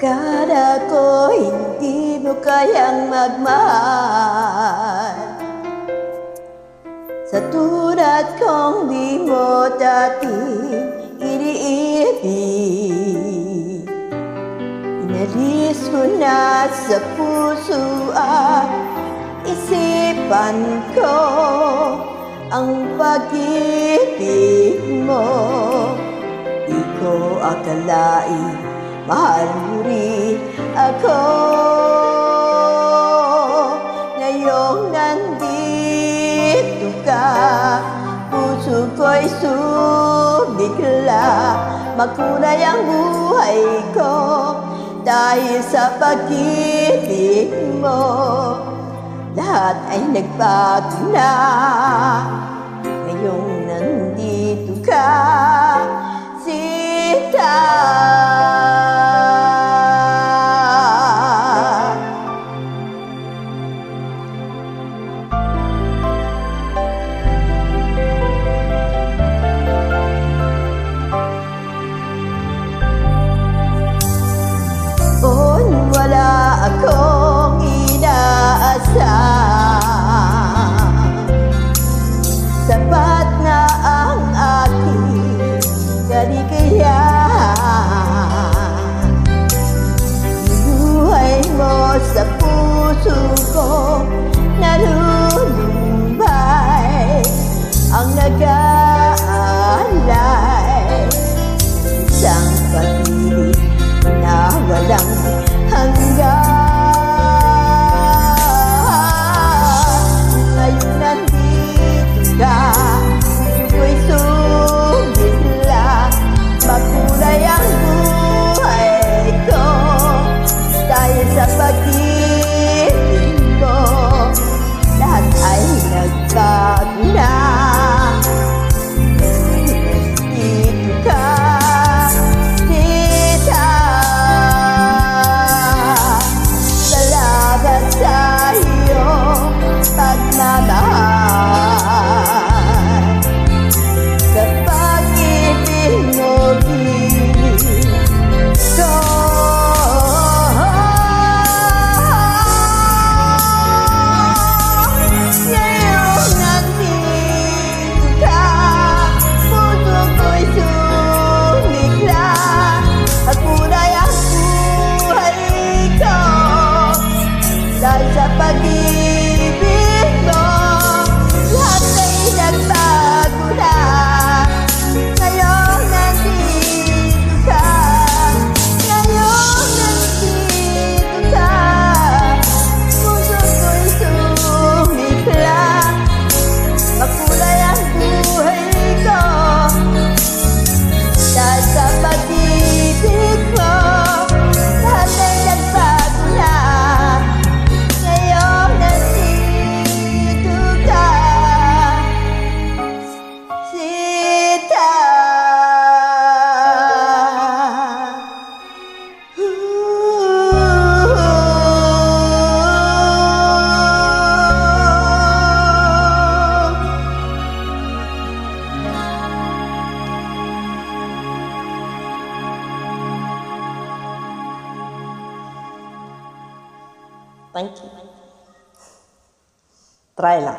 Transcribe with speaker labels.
Speaker 1: Akala ko hindi mo kayang magmahal, sa tulad kong di mo dati iniibig. Inalis ko na sa puso at isipan ko ang pag-ibig mo. Di ko akalain mahal mo rin ako. Ngayong nandito ka, puso ko'y sumigla. Makulay ang buhay ko dahil sa pag-ibig mo. Lahat ay nagbago na ngayong nandito ka, Sita. Wala akong inaasam, sapat na ang aking kaligayahan. Buhay mo sa puso ko nalulumbay, ang nag-aalay, isang pag-ibig na walang hanggan. Ngayon nandito ka, puso ko'y sumigla. Makulay ang buhay ko dahil sa pag-ibig mo. Lahat ay nagbago na. Nandito ka, sa pag-ibig mo piling ko. Ngayong nandito ka, puso ko'y sumigla. At kulay ang buhay ko dahil sa pag-ibig mo. Lahat ay nagbago na ngayong nandito ka. Ngayong nandito ka, puso ko'y sumigla. Makulay ang buhay ko dahil sa pag-ibig mo. Lahat ay nagbago na ngayong nandito ka, Sita. Thank you. Try lang.